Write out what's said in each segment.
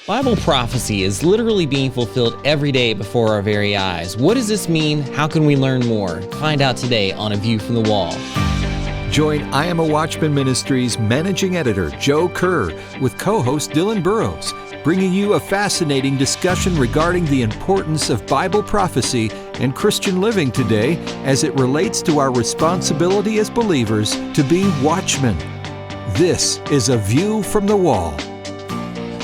Bible prophecy is literally being fulfilled every day before our very eyes. What does this mean? How can we learn more? Find out today on A View from the Wall. Join I Am a Watchman Ministries Managing Editor Joe Kerr with co-host Dylan Burrows, bringing you a fascinating discussion regarding the importance of Bible prophecy and Christian living today as it relates to our responsibility as believers to be watchmen. This is A View from the Wall.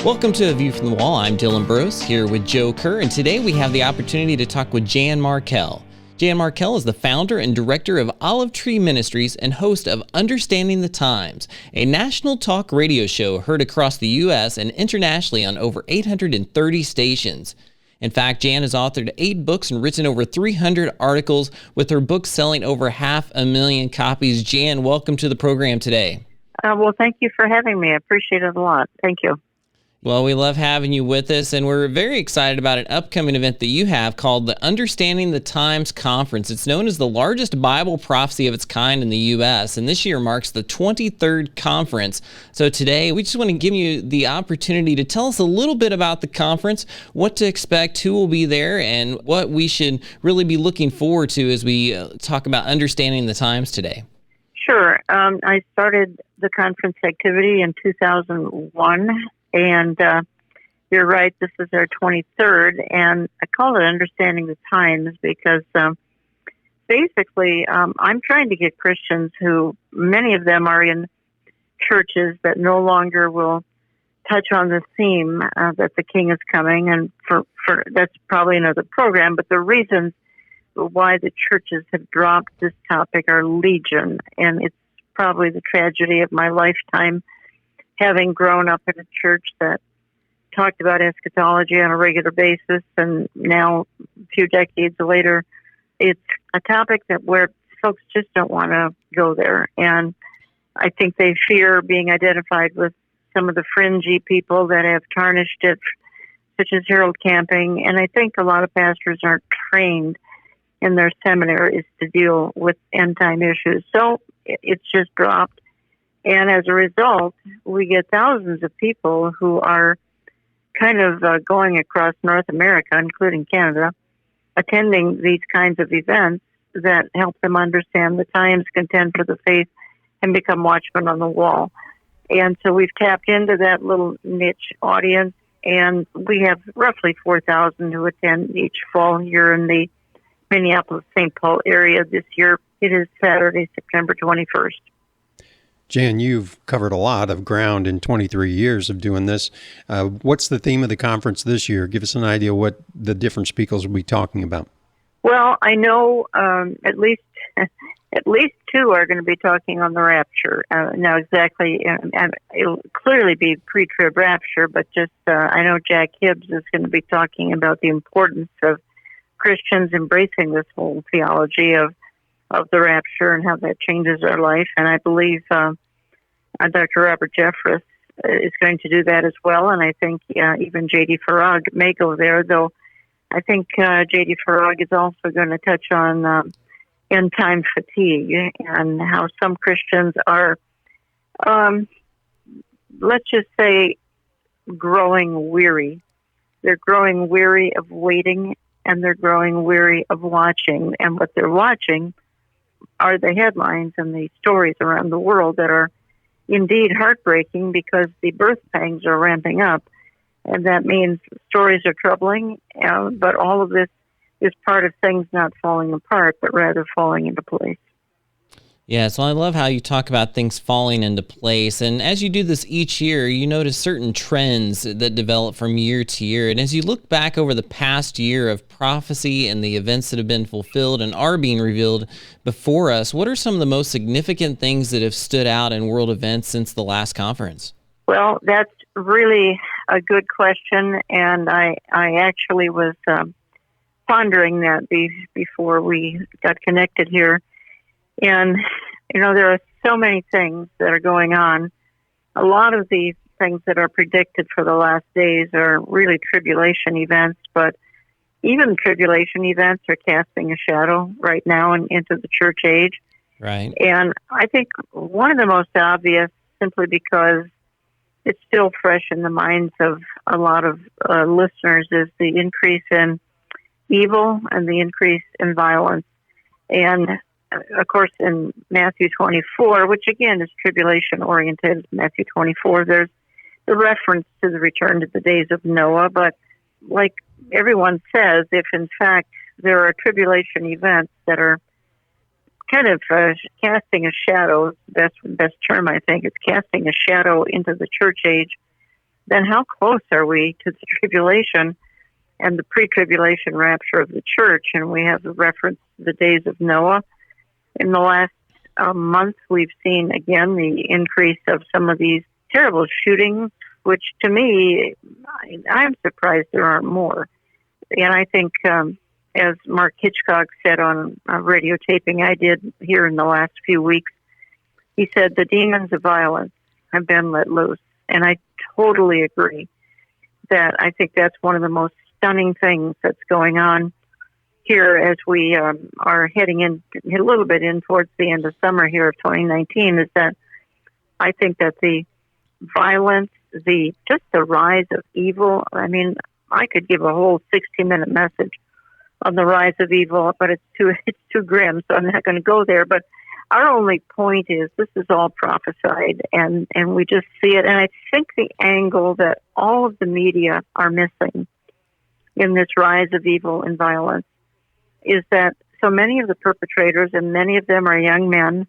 Welcome to A View from the Wall. I'm Dylan Burrows here with Joe Kerr, and today we have the opportunity to talk with Jan Markell. Jan Markell is the founder and director of Olive Tree Ministries and host of Understanding the Times, a national talk radio show heard across the U.S. and internationally on over 830 stations. In fact, Jan has authored 8 books and written over 300 articles, with her books selling over 500,000 copies. Jan, welcome to the program today. Well, thank you for having me. I appreciate it a lot. Thank you. Well, we love having you with us, and we're very excited about an upcoming event that you have called the Understanding the Times Conference. It's known as the largest Bible prophecy of its kind in the U.S., and this year marks the 23rd conference. So today, we just want to give you the opportunity to tell us a little bit about the conference, what to expect, who will be there, and what we should really be looking forward to as we talk about Understanding the Times today. Sure. I started the conference activity in 2001. And you're right, this is our 23rd, and I call it Understanding the Times because basically I'm trying to get Christians who, many of them are in churches that no longer will touch on the theme that the King is coming, and for that's probably another program, but the reasons why the churches have dropped this topic are legion, and it's probably the tragedy of my lifetime, having grown up in a church that talked about eschatology on a regular basis, and now a few decades later, it's a topic that where folks just don't want to go there. And I think they fear being identified with some of the fringy people that have tarnished it, such as Harold Camping. And I think a lot of pastors aren't trained in their seminaries to deal with end-time issues. So it's just dropped. And as a result, we get thousands of people who are kind of going across North America, including Canada, attending these kinds of events that help them understand the times, contend for the faith, and become watchmen on the wall. And so we've tapped into that little niche audience, and we have roughly 4,000 who attend each fall here in the Minneapolis-St. Paul area. This year, it is Saturday, September 21st. Jan, you've covered a lot of ground in 23 years of doing this. What's the theme of the conference this year? Give us an idea what the different speakers will be talking about. Well, I know at least 2 are going to be talking on the rapture. Now, exactly, it'll clearly be pre-trib rapture, but just I know Jack Hibbs is going to be talking about the importance of Christians embracing this whole theology of the rapture and how that changes our life. And I believe Dr. Robert Jeffress is going to do that as well. And I think even J.D. Farag may go there, though I think J.D. Farag is also going to touch on end-time fatigue and how some Christians are, let's just say, growing weary. They're growing weary of waiting, and they're growing weary of watching. And what they're watching are the headlines and the stories around the world that are indeed heartbreaking because the birth pangs are ramping up. And that means stories are troubling, but all of this is part of things not falling apart, but rather falling into place. Yeah, so I love how you talk about things falling into place. And as you do this each year, you notice certain trends that develop from year to year. And as you look back over the past year of prophecy and the events that have been fulfilled and are being revealed before us, what are some of the most significant things that have stood out in world events since the last conference? Well, that's really a good question. And I actually was pondering that before we got connected here. And, there are so many things that are going on. A lot of these things that are predicted for the last days are really tribulation events, but even tribulation events are casting a shadow right now into the church age. Right. And I think one of the most obvious, simply because it's still fresh in the minds of a lot of listeners is the increase in evil and the increase in violence. And, of course, in Matthew 24, which again is tribulation-oriented, Matthew 24, there's the reference to the return to the days of Noah. But like everyone says, if in fact there are tribulation events that are kind of casting a shadow, best term I think, it's casting a shadow into the church age, then how close are we to the tribulation and the pre-tribulation rapture of the church? And we have the reference to the days of Noah. In the last month, we've seen again the increase of some of these terrible shootings, which to me, I'm surprised there aren't more. And I think, as Mark Hitchcock said on a radio taping I did here in the last few weeks, he said the demons of violence have been let loose. And I totally agree that I think that's one of the most stunning things that's going on here as we are heading in a little bit in towards the end of summer here of 2019, is that I think that the violence, just the rise of evil, I mean, I could give a whole 60-minute message on the rise of evil, but it's too grim, so I'm not going to go there. But our only point is this is all prophesied, and we just see it. And I think the angle that all of the media are missing in this rise of evil and violence is that so many of the perpetrators, and many of them are young men,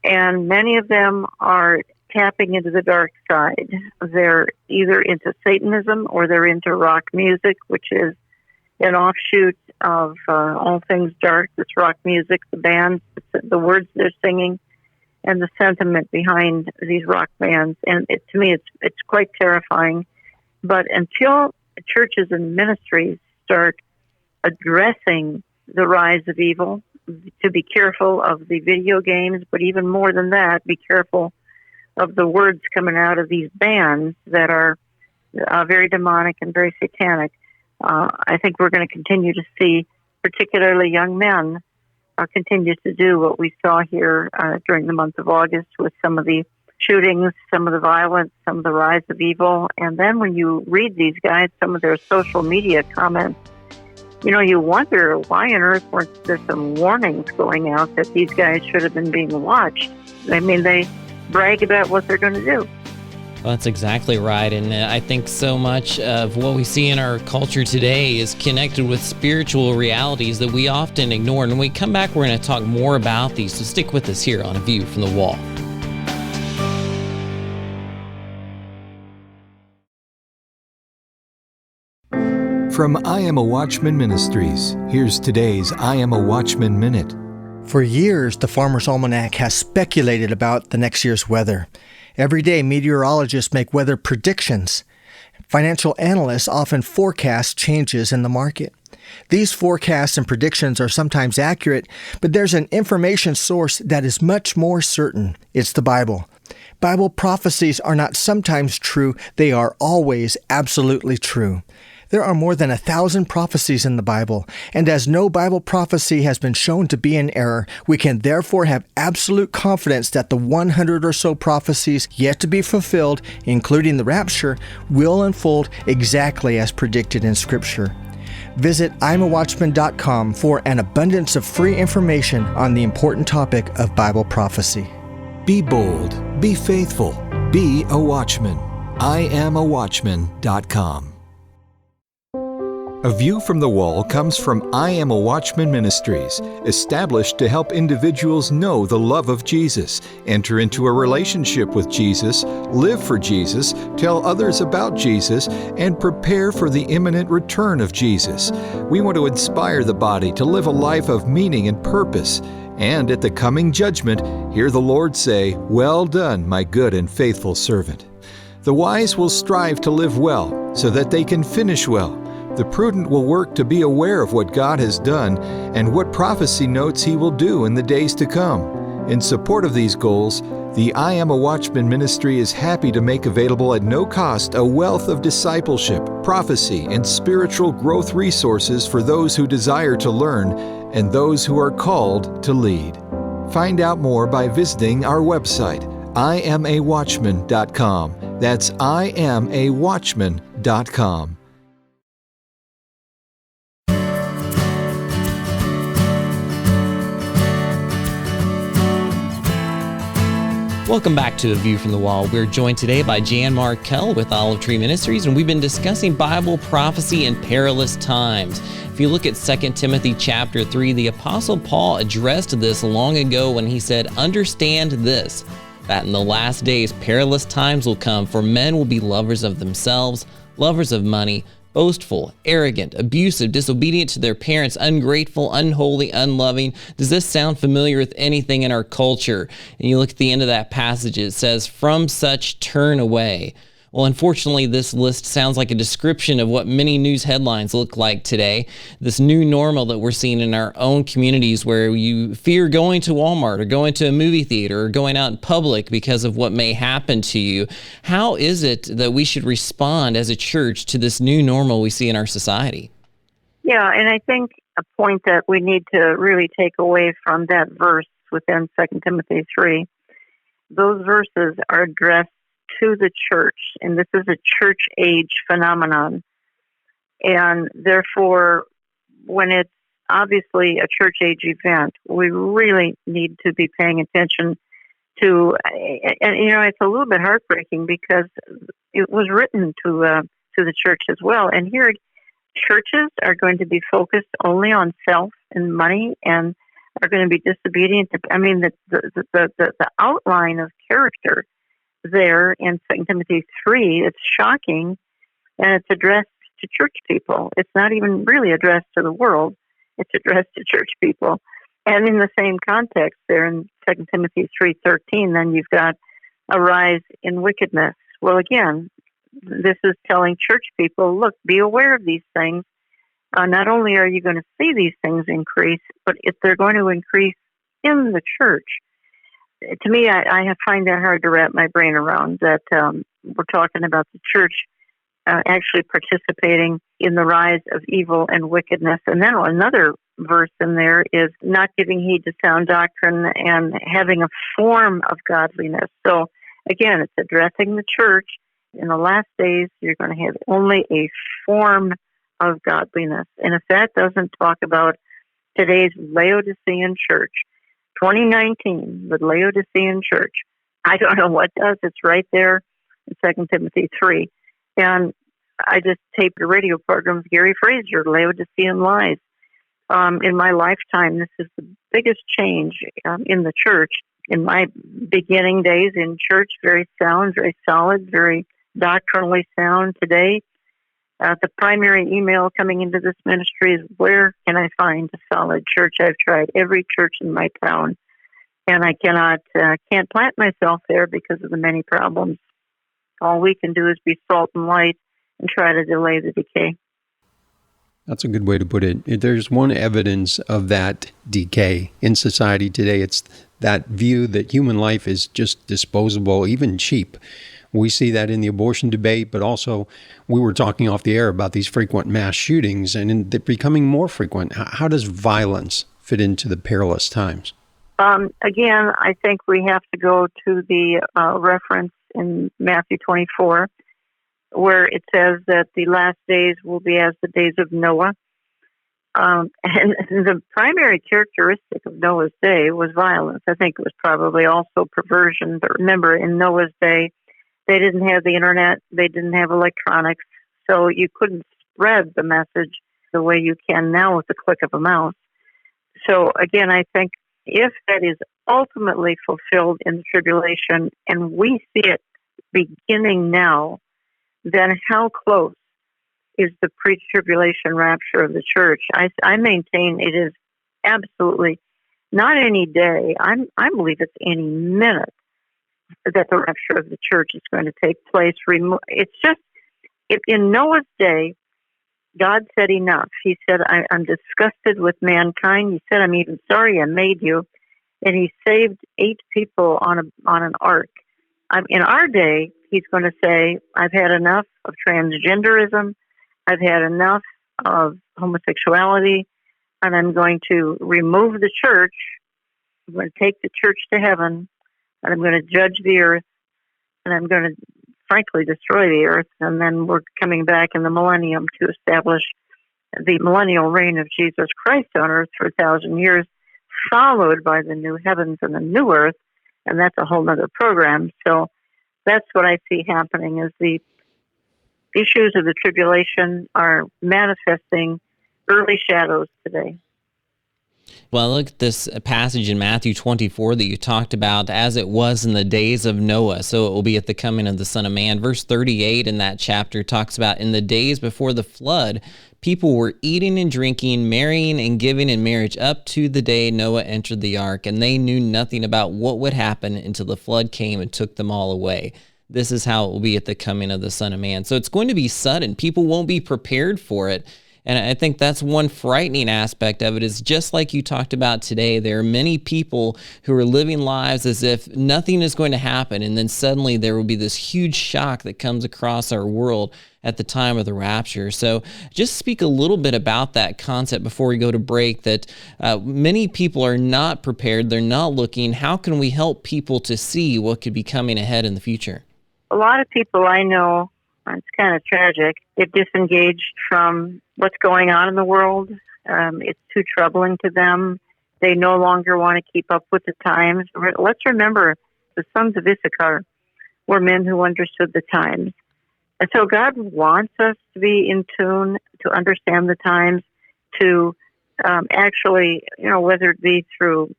and many of them are tapping into the dark side. They're either into Satanism or they're into rock music, which is an offshoot of all things dark. This rock music, the bands, the words they're singing, and the sentiment behind these rock bands. And to me, it's quite terrifying. But until churches and ministries start addressing the rise of evil, to be careful of the video games, but even more than that, be careful of the words coming out of these bands that are very demonic and very satanic. I think we're going to continue to see, particularly young men, continue to do what we saw here during the month of August with some of the shootings, some of the violence, some of the rise of evil. And then when you read these guys, some of their social media comments, you wonder why on earth weren't there some warnings going out that these guys should have been being watched. I mean, they brag about what they're going to do. Well, that's exactly right. And I think so much of what we see in our culture today is connected with spiritual realities that we often ignore. And when we come back, we're going to talk more about these. So stick with us here on A View from the Wall. From I Am a Watchman Ministries, here's today's I Am a Watchman Minute. For years, the Farmer's Almanac has speculated about the next year's weather. Every day, meteorologists make weather predictions. Financial analysts often forecast changes in the market. These forecasts and predictions are sometimes accurate, but there's an information source that is much more certain. It's the Bible. Bible prophecies are not sometimes true, they are always absolutely true. There are more than 1,000 prophecies in the Bible, and as no Bible prophecy has been shown to be in error, we can therefore have absolute confidence that the 100 or so prophecies yet to be fulfilled, including the rapture, will unfold exactly as predicted in Scripture. Visit imawatchman.com for an abundance of free information on the important topic of Bible prophecy. Be bold, be faithful, be a watchman. imawatchman.com. A View from the Wall comes from I Am a Watchman Ministries, established to help individuals know the love of Jesus, enter into a relationship with Jesus, live for Jesus, tell others about Jesus, and prepare for the imminent return of Jesus. We want to inspire the body to live a life of meaning and purpose. And at the coming judgment, hear the Lord say, "Well done, my good and faithful servant." The wise will strive to live well, so that they can finish well. The prudent will work to be aware of what God has done and what prophecy notes He will do in the days to come. In support of these goals, the I Am a Watchman ministry is happy to make available at no cost a wealth of discipleship, prophecy, and spiritual growth resources for those who desire to learn and those who are called to lead. Find out more by visiting our website, imawatchman.com. That's imawatchman.com. watchmenministries.com. Welcome back to A View from the Wall. We're joined today by Jan Markell with Olive Tree Ministries, and we've been discussing Bible prophecy in perilous times. If you look at 2 Timothy chapter 3, the Apostle Paul addressed this long ago when he said, "Understand this, that in the last days perilous times will come, for men will be lovers of themselves, lovers of money, boastful, arrogant, abusive, disobedient to their parents, ungrateful, unholy, unloving." Does this sound familiar with anything in our culture? And you look at the end of that passage, it says, "From such turn away." Well, unfortunately, this list sounds like a description of what many news headlines look like today. This new normal that we're seeing in our own communities, where you fear going to Walmart or going to a movie theater or going out in public because of what may happen to you. How is it that we should respond as a church to this new normal we see in our society? Yeah, and I think a point that we need to really take away from that verse within 2 Timothy 3, those verses are addressed to the church, and this is a church age phenomenon. And therefore, when it's obviously a church age event, we really need to be paying attention to, and it's a little bit heartbreaking because it was written to the church as well. And here, churches are going to be focused only on self and money, and are going to be disobedient. The outline of character there in 2 Timothy 3, it's shocking, and it's addressed to church people. It's not even really addressed to the world. It's addressed to church people. And in the same context there in 2 Timothy 3:13, then you've got a rise in wickedness. Well, again, this is telling church people, look, be aware of these things. Not only are you going to see these things increase, but if they're going to increase in the church. To me, I find that hard to wrap my brain around, that we're talking about the church actually participating in the rise of evil and wickedness. And then another verse in there is not giving heed to sound doctrine and having a form of godliness. So again, it's addressing the church. In the last days, you're going to have only a form of godliness. And if that doesn't talk about today's Laodicean church, 2019, the Laodicean church, I don't know what does. It's right there in 2 Timothy 3. And I just taped a radio program with Gary Fraser, Laodicean Lies. In my lifetime, this is the biggest change in the church. In my beginning days in church, very sound, very solid, very doctrinally sound. Today, the primary email coming into this ministry is, where can I find a solid church? I've tried every church in my town, and I can't plant myself there because of the many problems. All we can do is be salt and light and try to delay the decay. That's a good way to put it. There's one evidence of that decay in society today. It's that view that human life is just disposable, even cheap. We see that in the abortion debate, but also we were talking off the air about these frequent mass shootings, and they're becoming more frequent. How does violence fit into the perilous times? Again, I think we have to go to the reference in Matthew 24, where it says that the last days will be as the days of Noah. And the primary characteristic of Noah's day was violence. I think it was probably also perversion. But remember, in Noah's day, they didn't have the internet, they didn't have electronics, so you couldn't spread the message the way you can now with the click of a mouse. So again, I think if that is ultimately fulfilled in the tribulation, and we see it beginning now, then how close is the pre-tribulation rapture of the church? I maintain it is absolutely not any day. I believe it's any minute that the rapture of the church is going to take place. It's just, if in Noah's day, God said enough. He said, I'm disgusted with mankind. He said, I'm even sorry I made you. And he saved 8 people on an ark. In our day, he's going to say, I've had enough of transgenderism. I've had enough of homosexuality. And I'm going to remove the church. I'm going to take the church to heaven. And I'm going to judge the earth. And I'm going to frankly, destroy the earth. And then we're coming back in the millennium to establish the millennial reign of Jesus Christ on earth for 1,000 years, followed by the new heavens and the new earth. And that's a whole other program. So that's what I see happening is the issues of the tribulation are manifesting early shadows today. Well, look at this passage in Matthew 24 that you talked about, as it was in the days of Noah, so it will be at the coming of the Son of Man. Verse 38 in that chapter talks about, in the days before the flood, people were eating and drinking, marrying and giving in marriage up to the day Noah entered the ark, and they knew nothing about what would happen until the flood came and took them all away. This is how it will be at the coming of the Son of Man. So it's going to be sudden. People won't be prepared for it. And I think that's one frightening aspect of it, is just like you talked about today, there are many people who are living lives as if nothing is going to happen, and then suddenly there will be this huge shock that comes across our world at the time of the rapture. So just speak a little bit about that concept before we go to break, that many people are not prepared, they're not looking. How can we help people to see what could be coming ahead in the future? A lot of people I know, it's kind of tragic, they've disengaged from what's going on in the world. It's too troubling to them. They no longer want to keep up with the times. Let's remember, the sons of Issachar were men who understood the times. And so God wants us to be in tune, to understand the times, to actually, whether it be through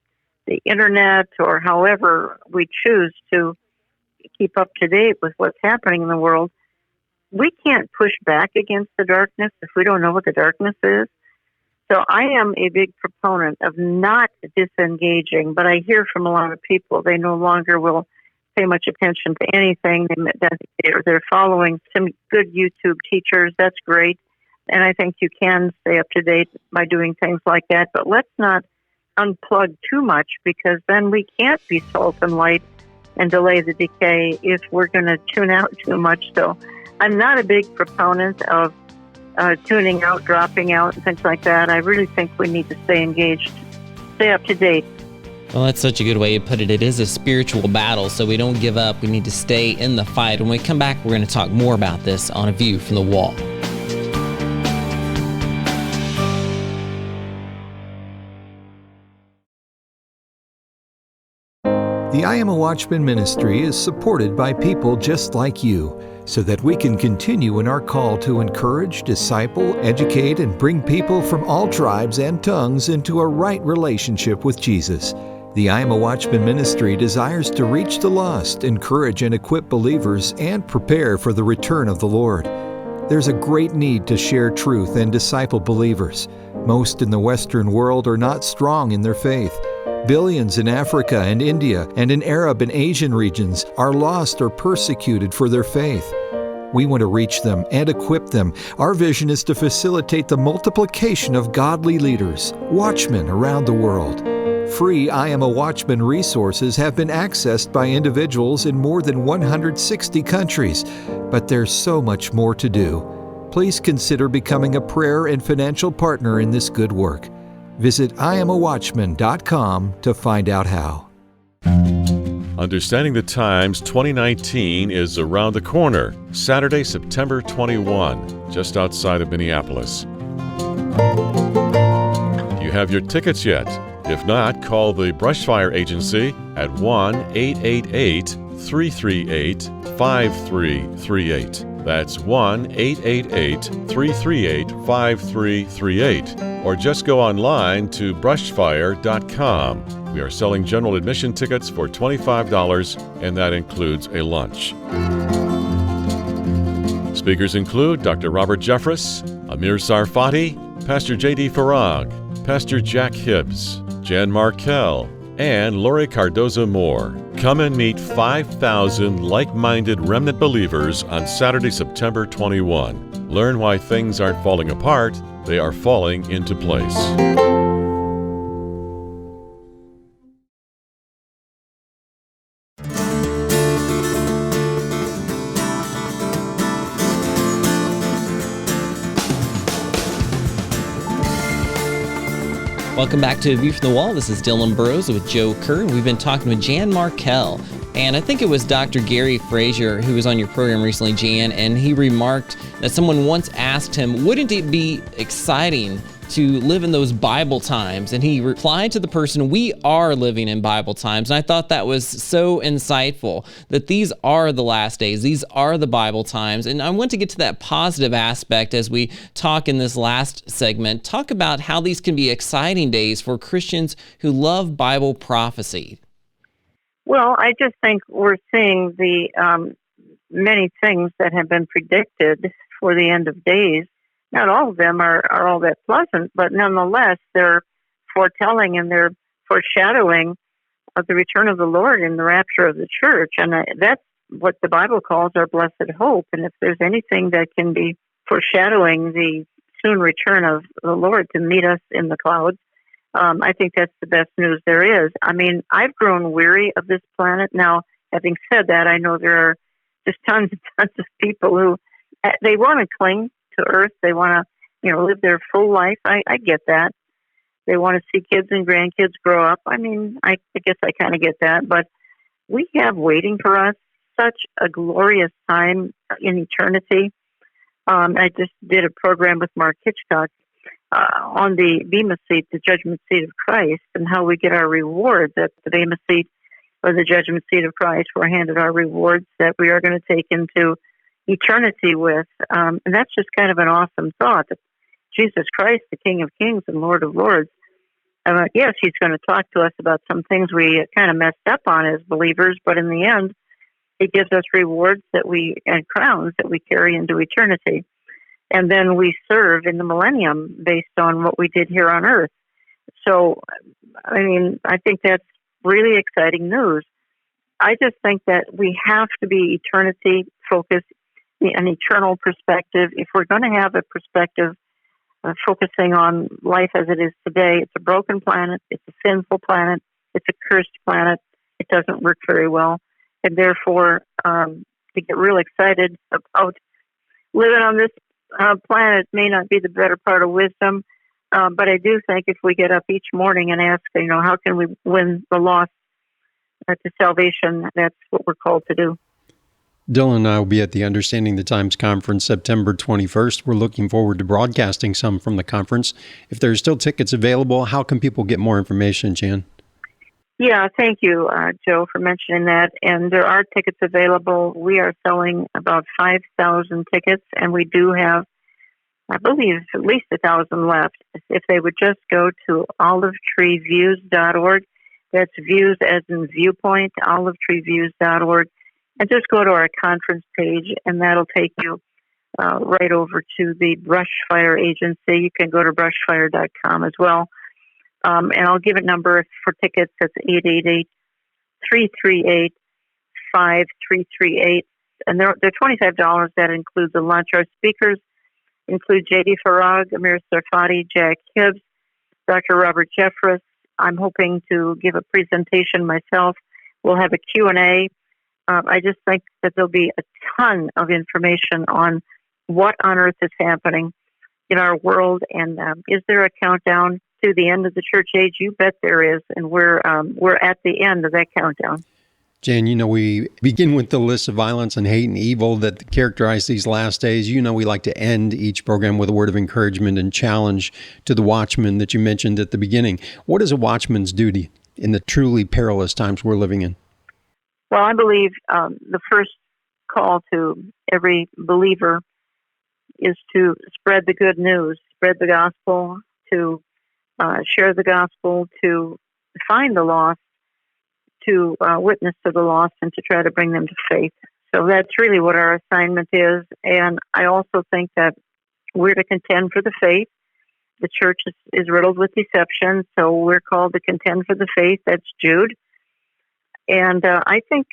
the internet or however we choose to keep up to date with what's happening in the world. We can't push back against the darkness if we don't know what the darkness is. So I am a big proponent of not disengaging, but I hear from a lot of people they no longer will pay much attention to anything. They're following some good YouTube teachers. That's great. And I think you can stay up to date by doing things like that. But let's not unplug too much, because then we can't be salt and light and delay the decay if we're going to tune out too much. So I'm not a big proponent of tuning out, dropping out, and things like that. I really think we need to stay engaged, stay up to date. Well, that's such a good way to put it. It is a spiritual battle, so we don't give up. We need to stay in the fight. When we come back, we're going to talk more about this on A View from the Wall. The I Am a Watchman ministry is supported by people just like you, so that we can continue in our call to encourage, disciple, educate, and bring people from all tribes and tongues into a right relationship with Jesus. The I Am a Watchman ministry desires to reach the lost, encourage and equip believers, and prepare for the return of the Lord. There's a great need to share truth and disciple believers. Most in the Western world are not strong in their faith. Billions in Africa and India and in Arab and Asian regions are lost or persecuted for their faith. We want to reach them and equip them. Our vision is to facilitate the multiplication of godly leaders, watchmen around the world. Free I Am a Watchman resources have been accessed by individuals in more than 160 countries, but there's so much more to do. Please consider becoming a prayer and financial partner in this good work. Visit IamAWatchman.com to find out how. Understanding the Times 2019 is around the corner, Saturday, September 21, just outside of Minneapolis. Do you have your tickets yet? If not, call the Brushfire Agency at 1-888-338-5338. That's 1-888-338-5338. Or just go online to brushfire.com. We are selling general admission tickets for $25, and that includes a lunch. Speakers include Dr. Robert Jeffress, Amir Sarfati, Pastor J.D. Farag, Pastor Jack Hibbs, Jan Markell, and Lori Cardoza Moore. Come and meet 5,000 like-minded remnant believers on Saturday, September 21. Learn why things aren't falling apart, they are falling into place. Welcome back to A View from the Wall. This is Dylan Burrows with Joe Kerr. We've been talking with Jan Markell, And I think it was Dr. Gary Frazier who was on your program recently, Jan, and he remarked that someone once asked him, wouldn't it be exciting to live in those Bible times? And he replied to the person, we are living in Bible times. And I thought that was so insightful, that these are the last days. These are the Bible times. And I want to get to that positive aspect as we talk in this last segment. Talk about how these can be exciting days for Christians who love Bible prophecy. Well, I just think we're seeing the many things that have been predicted for the end of days. Not all of them are all that pleasant, but nonetheless, they're foretelling and they're foreshadowing of the return of the Lord and the rapture of the church. And that's what the Bible calls our blessed hope. And if there's anything that can be foreshadowing the soon return of the Lord to meet us in the clouds, I think that's the best news there is. I mean, I've grown weary of this planet. Now, having said that, I know there are just tons and tons of people who, they want to cling to earth. They want to, live their full life. I get that. They want to see kids and grandkids grow up. I mean, I guess I kind of get that. But we have waiting for us such a glorious time in eternity. I just did a program with Mark Hitchcock on the Bema seat, the judgment seat of Christ, and how we get our rewards at the Bema seat or the judgment seat of Christ. We're handed our rewards that we are going to take into eternity with. And that's just kind of an awesome thought that Jesus Christ, the King of Kings and Lord of Lords, yes, he's going to talk to us about some things we kind of messed up on as believers, but in the end, he gives us rewards and crowns that we carry into eternity. And then we serve in the millennium based on what we did here on earth. So, I mean, I think that's really exciting news. I just think that we have to be eternity focused, an eternal perspective. If we're going to have a perspective focusing on life as it is today, it's a broken planet, it's a sinful planet, it's a cursed planet, it doesn't work very well. And therefore, to get real excited about living on this planet may not be the better part of wisdom, but I do think if we get up each morning and ask, how can we win the lost to salvation, that's what we're called to do. Dylan and I will be at the Understanding the Times conference September 21st. We're looking forward to broadcasting some from the conference. If there are still tickets available, how can people get more information, Jan? Yeah, thank you, Joe, for mentioning that. And there are tickets available. We are selling about 5,000 tickets, and we do have, I believe, at least 1,000 left. If they would just go to olivetreeviews.org, that's views as in viewpoint, olivetreeviews.org, and just go to our conference page, and that'll take you right over to the Brushfire Agency. You can go to brushfire.com as well. And I'll give a number for tickets. That's 888-338-5338. And they're $25. That includes the lunch. Our speakers include J.D. Farag, Amir Sarfati, Jack Hibbs, Dr. Robert Jeffress. I'm hoping to give a presentation myself. We'll have a Q&A. I just think that there'll be a ton of information on what on earth is happening in our world. And is there a countdown to the end of the church age? You bet there is. And we're at the end of that countdown. Jan, we begin with the list of violence and hate and evil that characterize these last days. We like to end each program with a word of encouragement and challenge to the watchman that you mentioned at the beginning. What is a watchman's duty in the truly perilous times we're living in? Well, I believe the first call to every believer is to spread the good news, spread the gospel, to share the gospel, to find the lost, to witness to the lost, and to try to bring them to faith. So that's really what our assignment is. And I also think that we're to contend for the faith. The church is riddled with deception, so we're called to contend for the faith. That's Jude. And I think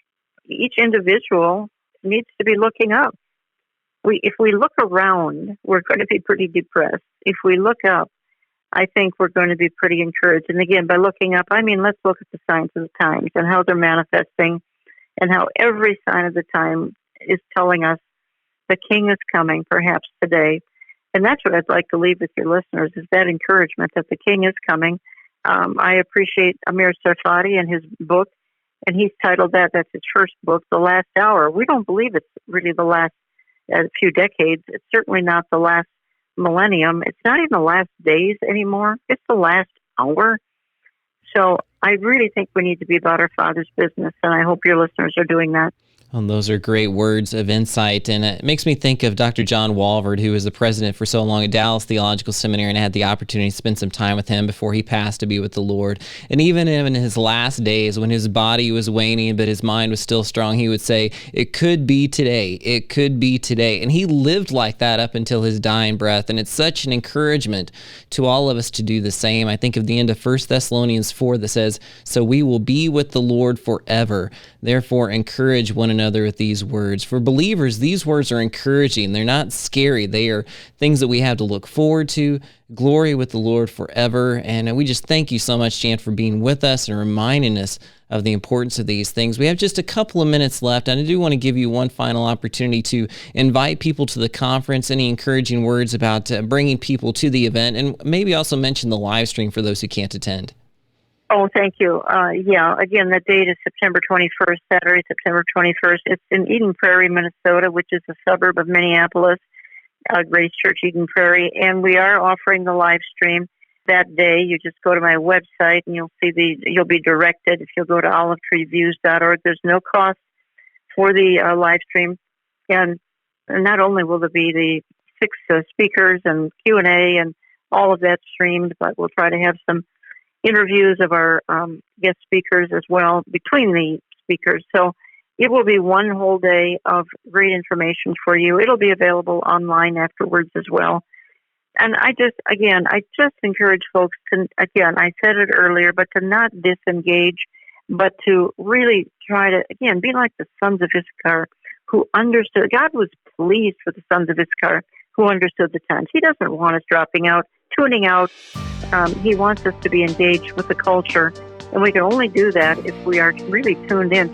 each individual needs to be looking up. If we look around, we're going to be pretty depressed. If we look up, I think we're going to be pretty encouraged. And again, by looking up, I mean, let's look at the signs of the times and how they're manifesting and how every sign of the time is telling us the King is coming, perhaps today. And that's what I'd like to leave with your listeners, is that encouragement that the King is coming. I appreciate Amir Sarfati and his book. and he's titled that's his first book, The Last Hour. We don't believe it's really the last few decades. It's certainly not the last millennium. It's not even the last days anymore. It's the last hour. So I really think we need to be about our Father's business, and I hope your listeners are doing that. Well, those are great words of insight, and it makes me think of Dr. John Walvoord, who was the president for so long at Dallas Theological Seminary, and I had the opportunity to spend some time with him before he passed to be with the Lord. And even in his last days, when his body was waning but his mind was still strong, he would say, "It could be today. It could be today." And he lived like that up until his dying breath, and it's such an encouragement to all of us to do the same. I think of the end of 1 Thessalonians 4 that says, "So we will be with the Lord forever. Therefore, encourage one another with these words." For believers, these words are encouraging. They're not scary. They are things that we have to look forward to. Glory with the Lord forever. And we just thank you so much, Jan, for being with us and reminding us of the importance of these things. We have just a couple of minutes left, and I do want to give you one final opportunity to invite people to the conference, any encouraging words about bringing people to the event, and maybe also mention the live stream for those who can't attend. Oh, thank you. Again, the date is September 21st, Saturday, September 21st. It's in Eden Prairie, Minnesota, which is a suburb of Minneapolis, Grace Church, Eden Prairie. And we are offering the live stream that day. You just go to my website and you'll be directed. If you'll go to olivetreeviews.org, there's no cost for the live stream. And not only will there be the 6 speakers and Q&A and all of that streamed, but we'll try to have some interviews of our guest speakers as well between the speakers. So it will be one whole day of great information for you. It'll be available online afterwards as well. And I just encourage folks to, again, I said it earlier, but to not disengage, but to really try to, again, be like the sons of Issachar who understood. God was pleased with the sons of Issachar who understood the times. He doesn't want us dropping out, tuning out. He wants us to be engaged with the culture, and we can only do that if we are really tuned in.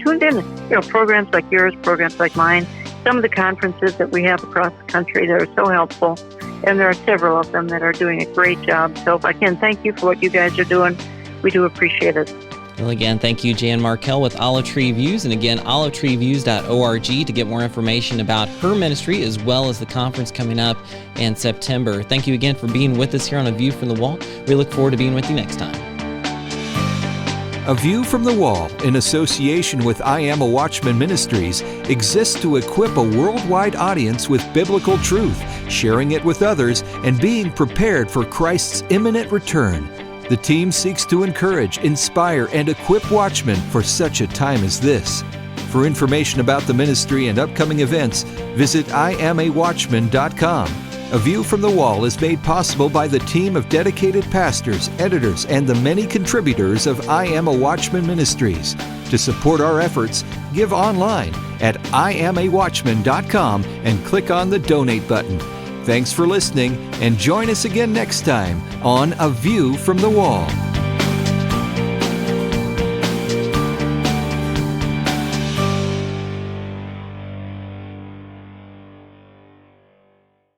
Programs like yours, programs like mine, some of the conferences that we have across the country that are so helpful, and there are several of them that are doing a great job. So again, thank you for what you guys are doing. We do appreciate it. Well, again, thank you, Jan Markell with Olive Tree Views. And again, olivetreeviews.org to get more information about her ministry as well as the conference coming up in September. Thank you again for being with us here on A View from the Wall. We look forward to being with you next time. A View from the Wall, in association with I Am a Watchman Ministries, exists to equip a worldwide audience with biblical truth, sharing it with others, and being prepared for Christ's imminent return. The team seeks to encourage, inspire, and equip watchmen for such a time as this. For information about the ministry and upcoming events, visit IamAWatchman.com. A View from the Wall is made possible by the team of dedicated pastors, editors, and the many contributors of I Am a Watchman Ministries. To support our efforts, give online at IamAWatchman.com and click on the Donate button. Thanks for listening, and join us again next time on A View from the Wall.